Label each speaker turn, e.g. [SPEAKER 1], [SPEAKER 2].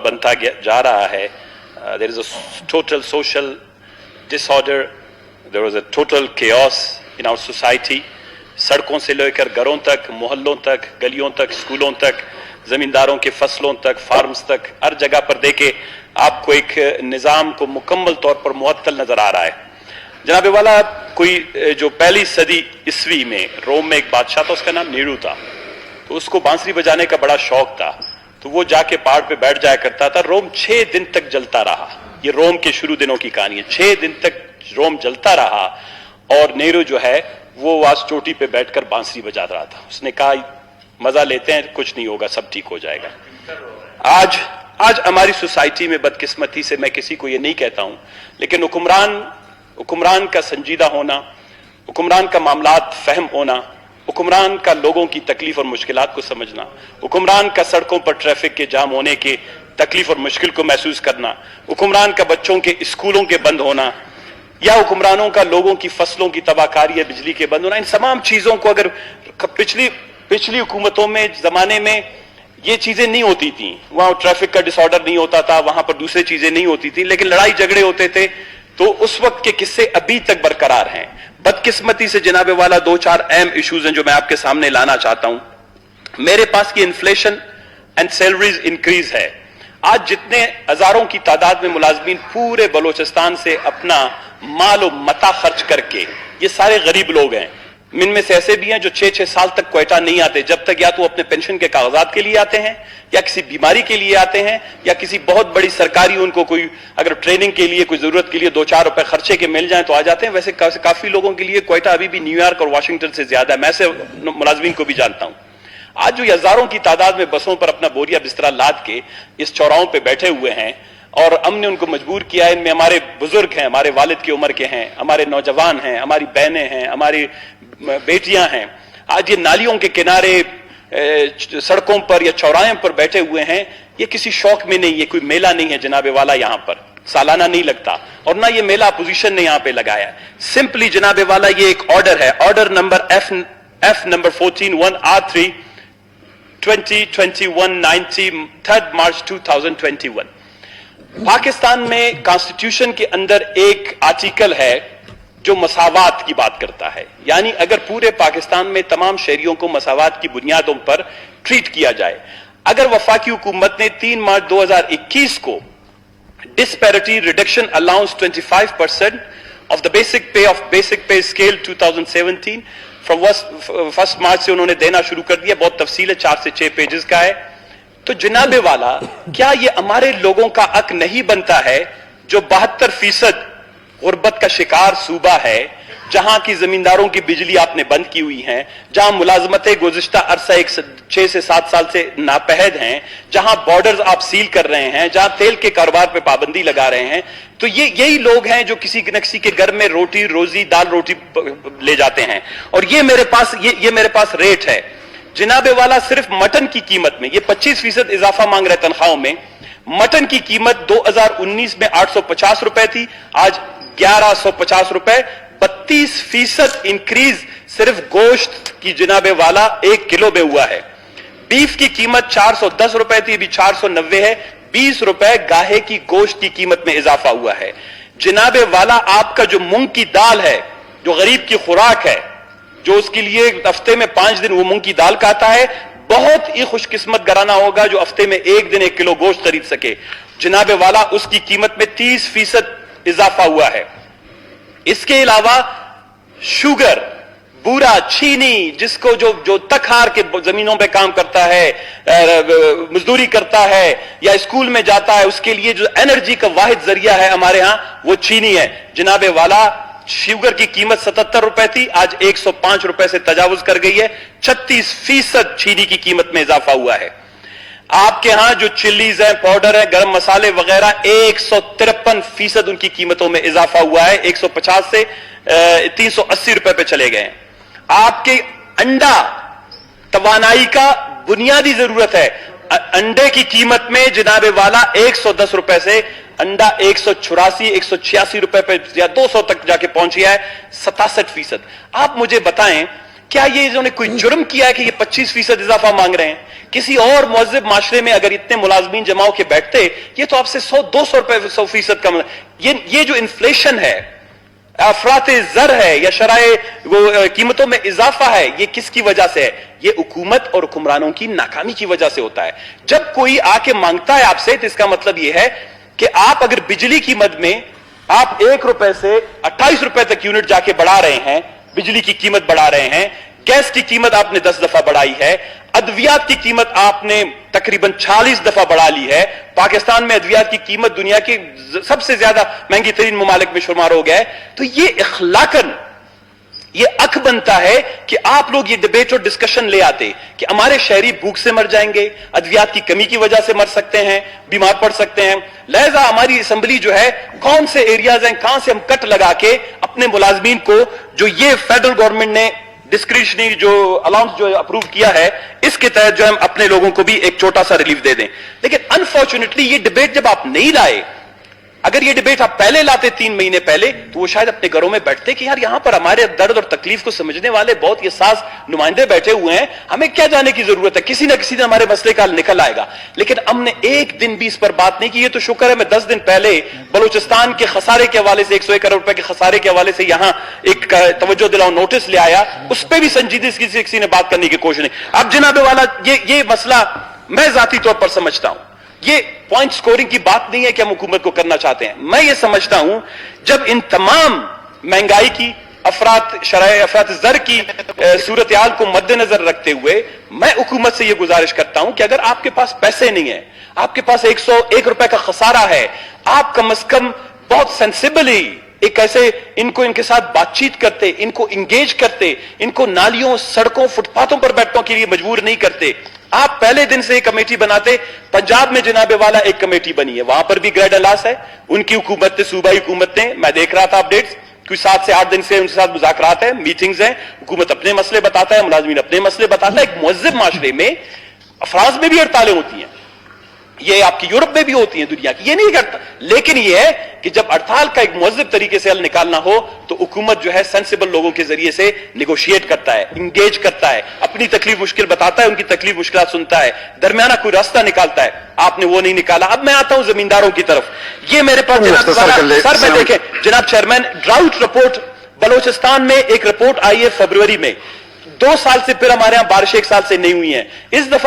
[SPEAKER 1] बनता जा रहा है. There is a total social disorder. There was a total chaos in our society. सड़कों से लेकर घरों तक, मोहल्लों तक, गलियों तक, स्कूलों तक, जमींदारों के फसलों तक, फार्म्स तक, हर जगह पर देखे आपको एक निज़ाम को मुकम्मल तौर पर मुअत्तल नजर आ रहा है. जनाब वाला, कोई जो पहली सदी ईस्वी में रोम में एक बादशाह था, उसका नाम नेहरू था. तो उसको बांसुरी बजाने का बड़ा शौक था, तो वो जाके पहाड़ पे बैठ जाया करता था. रोम 6 दिन तक जलता रहा. ये रोम के शुरू दिनों की कहानी है. 6 दिन तक रोम जलता रहा और नेहरू जो है वो आज चोटी पे बैठकर बांसुरी बजा रहा था. उसने कहा मजा लेते हैं, कुछ नहीं होगा, सब ठीक हो जाएगा. आज हमारी सोसाइटी में बदकिस्मती से, मैं किसी को ये नहीं कहता हूं, लेकिन हुक्मरान का संजीदा होना, हुक्मरान का मामलात फहम होना, हुक्मरान का लोगों की तकलीफ और मुश्किलात को समझना, हुक्मरान का सड़कों पर ट्रैफिक के जाम होने की तकलीफ और मुश्किल को महसूस करना, हुक्मरान का बच्चों के स्कूलों के बंद होना, या हुक्मरानों का लोगों की फसलों की तबाहकारी या बिजली के बंद होना, इन तमाम चीजों को अगर पिछली हुकूमतों में जमाने में ये चीजें नहीं होती थी, वहां ट्रैफिक का डिसऑर्डर नहीं होता था, वहां पर दूसरी चीजें नहीं होती थी, लेकिन लड़ाई झगड़े होते थे, तो उस वक्त के किस्से अभी तक बरकरार हैं. बदकिस्मती से जनाब वाला 2-4 अहम इश्यूज हैं जो मैं आपके सामने लाना चाहता हूं. मेरे पास की इन्फ्लेशन एंड सैलरीज इंक्रीज है. आज जितने हजारों की तादाद में मुलाजमीन पूरे बलोचिस्तान से अपना माल और मता खर्च करके, ये सारे गरीब लोग हैं. इनमें से ऐसे भी हैं जो 6-6 साल तक क्वेटा नहीं आते, जब तक या तो अपने पेंशन के कागजात के लिए आते हैं, या किसी बीमारी के लिए आते हैं, या किसी बहुत बड़ी सरकारी उनको कोई अगर ट्रेनिंग के लिए कोई जरूरत के लिए 2-4 रुपए खर्चे के मिल जाएं तो आ जाते हैं. वैसे काफी लोगों के लिए क्वेटा अभी भी न्यूयॉर्क और वाशिंगटन से ज्यादा है. मैं ऐसे मुलाजमीन को भी जानता हूं. आज जो हजारों की तादाद में बसों पर अपना बोरिया बिस्तरा लाद के इस चौराहों पर बैठे हुए हैं, और हमने उनको मजबूर किया है. इनमें हमारे बुजुर्ग हैं, हमारे वालिद की उम्र के हैं, हमारे नौजवान हैं, हमारी बहनें हैं, हमारी बेटियां हैं. आज ये नालियों के किनारे, सड़कों पर या चौराहे पर बैठे हुए हैं. ये किसी शौक में नहीं, ये कोई मेला नहीं है जनाबे वाला, यहां पर सालाना नहीं लगता, और ना ये मेला अपोजिशन ने यहां पे लगाया है. सिंपली जनाबे वाला ये एक ऑर्डर है, order number F number 141R3 2021-90 3 मार्च 2021. पाकिस्तान में कॉन्स्टिट्यूशन के अंदर एक आर्टिकल है जो मसावात की बात करता है. यानी अगर पूरे पाकिस्तान में तमाम शहरियों को मसावात की बुनियादों पर ट्रीट किया जाए. अगर वफाकी हुकूमत ने 3 मार्च 2021 को disparity reduction allowance 25% of the basic पे स्केल 2017 फ्रॉम 1 मार्च से उन्होंने देना शुरू कर दिया. बहुत तफसील है, 4 से 6 पेजेस का है. तो जनाबे वाला, क्या ये हमारे लोगों का हक नहीं बनता है जो 72% गुर्बत का शिकार सूबा है, जहां की जमींदारों की बिजली आपने बंद की हुई है, जहां मुलाजमतें गुज़िश्ता अरसा 6 से 7 साल से नापहद हैं, जहां बॉर्डर्स आप सील कर रहे हैं, जहां तेल के कारोबार पे पाबंदी लगा रहे हैं. तो यही लोग हैं जो किसी न किसी के घर में रोटी रोजी दाल रोटी ले जाते हैं. और ये मेरे पास रेट है जनाबे वाला. सिर्फ मटन की कीमत में ये 25% इजाफा मांग रहे तनख्वाहों में. मटन की कीमत 2019 में 850 रुपए थी, आज 1150 रुपए, 32% इंक्रीज सिर्फ गोश्त की जनाबे वाला 1 किलो में हुआ है. बीफ की कीमत 410 रुपए थी, अभी 490 है. 20 रुपए गाहे की गोश्त की कीमत में इजाफा हुआ है. जनाबे वाला, आपका जो मूंग की दाल है, जो गरीब की खुराक है, जो उसके लिए हफ्ते में 5 दिन वो मूंग की दाल खाता है, बहुत ही खुशकिस्मत घराना होगा जो हफ्ते में 1 दिन 1 किलो गोश्त खरीद सके. जनाबे वाला, उसकी कीमत में 30% इजाफा हुआ है. इसके अलावा शुगर, बूरा, चीनी, जिसको जो तकहार के जमीनों पे काम करता है, मजदूरी करता है या स्कूल में जाता है, उसके लिए जो एनर्जी का वाहिद जरिया है हमारे यहां वो चीनी है. जनाबे वाला, शुगर की कीमत 77 रुपए थी, आज 105 रुपए से तजावुज कर गई है. 36% चीनी की कीमत में इजाफा हुआ है. आपके यहां जो चिल्लीज है, पाउडर है, गरम मसाले वगैरह, 153% उनकी कीमतों में इजाफा हुआ है. 150 से 380 रुपए पे चले गए. आपके अंडा, तवानाई का बुनियादी जरूरत है, अंडे की कीमत में जनाबे वाला 110 रुपए से अंडा 184, 186 रुपए पे या 200 तक जाके पहुंच गया है. 67%. आप मुझे बताएं کیا یہ انہوں نے کوئی جرم کیا ہے کہ یہ 25% اضافہ مانگ رہے ہیں؟ کسی اور مہذب معاشرے میں اگر اتنے ملازمین جمع ہو کے بیٹھتے، یہ تو آپ سے 100-200 روپے 100% کم. یہ جو انفلیشن ہے، افراط زر ہے یا شرائع قیمتوں میں اضافہ ہے، یہ کس کی وجہ سے ہے؟ یہ حکومت اور حکمرانوں کی ناکامی کی وجہ سے ہوتا ہے. جب کوئی آ کے مانگتا ہے آپ سے تو اس کا مطلب یہ ہے کہ آپ اگر بجلی کی مد میں آپ 1 روپے سے 28 روپے تک یونٹ جا کے بڑھا رہے ہیں، بجلی کی قیمت بڑھا رہے ہیں، گیس کی قیمت آپ نے 10 دفعہ بڑھائی ہے، ادویات کی قیمت آپ نے تقریباً 40 دفعہ بڑھا لی ہے. پاکستان میں ادویات کی قیمت دنیا کی سب سے زیادہ مہنگی ترین ممالک میں شمار ہو گیا ہے. تو یہ اخلاقاً یہ حق بنتا ہے کہ آپ لوگ یہ ڈبیٹ اور ڈسکشن لے آتے کہ ہمارے شہری بھوک سے مر جائیں گے، ادویات کی کمی کی وجہ سے مر سکتے ہیں، بیمار پڑ سکتے ہیں. لہذا ہماری اسمبلی جو ہے کون سے ایریاز ہیں، کہاں سے ہم کٹ لگا کے اپنے ملازمین کو جو یہ فیڈرل گورنمنٹ نے ڈسکریشنری جو الاؤنس جو اپروو کیا ہے، اس کے تحت جو ہم اپنے لوگوں کو بھی ایک چھوٹا سا ریلیف دے دیں. لیکن انفارچونیٹلی یہ ڈبیٹ جب آپ نہیں لائے، اگر یہ ڈبیٹ آپ پہلے لاتے 3 مہینے پہلے، تو وہ شاید اپنے گھروں میں بیٹھتے کہ یار یہاں پر ہمارے درد اور تکلیف کو سمجھنے والے بہت حساس نمائندے بیٹھے ہوئے ہیں، ہمیں کیا جانے کی ضرورت ہے، کسی نہ کسی دن ہمارے مسئلے کا حل نکل آئے گا. لیکن ہم نے ایک دن بھی اس پر بات نہیں کی. یہ تو شکر ہے میں 10 دن پہلے بلوچستان کے خسارے کے حوالے سے 101 کروڑ روپے کے خسارے کے حوالے سے یہاں ایک توجہ دلاؤ نوٹس لے آیا، اس پہ بھی سنجیدگی سے کسی نے بات کرنے کی کوشش نہیں. اب جناب والا یہ مسئلہ میں ذاتی طور پر سمجھتا ہوں، یہ پوائنٹ سکورنگ کی بات نہیں ہے کہ ہم حکومت کو کرنا چاہتے ہیں. میں یہ سمجھتا ہوں جب ان تمام مہنگائی کی، شرائع افراط زر کی صورتحال کو مد نظر رکھتے ہوئے میں حکومت سے یہ گزارش کرتا ہوں کہ اگر آپ کے پاس پیسے نہیں ہیں، آپ کے پاس 101 روپے کا خسارہ ہے، آپ کم از کم بہت سینسیبلی ایک ایسے ان کے ساتھ بات چیت کرتے، ان کو انگیج کرتے، ان کو نالیوں، سڑکوں، فٹ پاتھوں پر بیٹھنے کے لیے مجبور نہیں کرتے. آپ پہلے دن سے ایک کمیٹی بناتے. پنجاب میں جناب والا ایک کمیٹی بنی ہے، وہاں پر بھی گریڈ الاس ہے، ان کی حکومت نے، صوبائی حکومت نے، میں دیکھ رہا تھا اپڈیٹس، کوئی 7 سے 8 دن سے ان کے ساتھ مذاکرات ہیں، میٹنگز ہیں، حکومت اپنے مسئلے بتاتا ہے، ملازمین اپنے مسئلے بتاتا ہے. ایک مہذب معاشرے میں افراز میں بھی ہڑتالیں ہوتی ہیں، یہ آپ کی یورپ میں بھی ہوتی ہیں دنیا کی، یہ نہیں کرتا. لیکن یہ ہے کہ جب ہڑتال کا ایک مہذب طریقے سے حل نکالنا ہو تو حکومت جو ہے سینسیبل لوگوں کے ذریعے سے نیگوشیٹ کرتا ہے، انگیج کرتا ہے، اپنی تکلیف مشکل بتاتا ہے، ان کی تکلیف مشکلات سنتا ہے، درمیانہ کوئی راستہ نکالتا ہے. آپ نے وہ نہیں نکالا. اب میں آتا ہوں زمینداروں کی طرف. یہ میرے پاس سر میں دیکھیں جناب چیئرمین، ڈراؤٹ رپورٹ بلوچستان میں ایک رپورٹ آئی ہے فروری میں. 2 سال سے پھر ہمارے ہاں بارشیں 1 سال سے نہیں ہوئی ہیں. اس دفعہ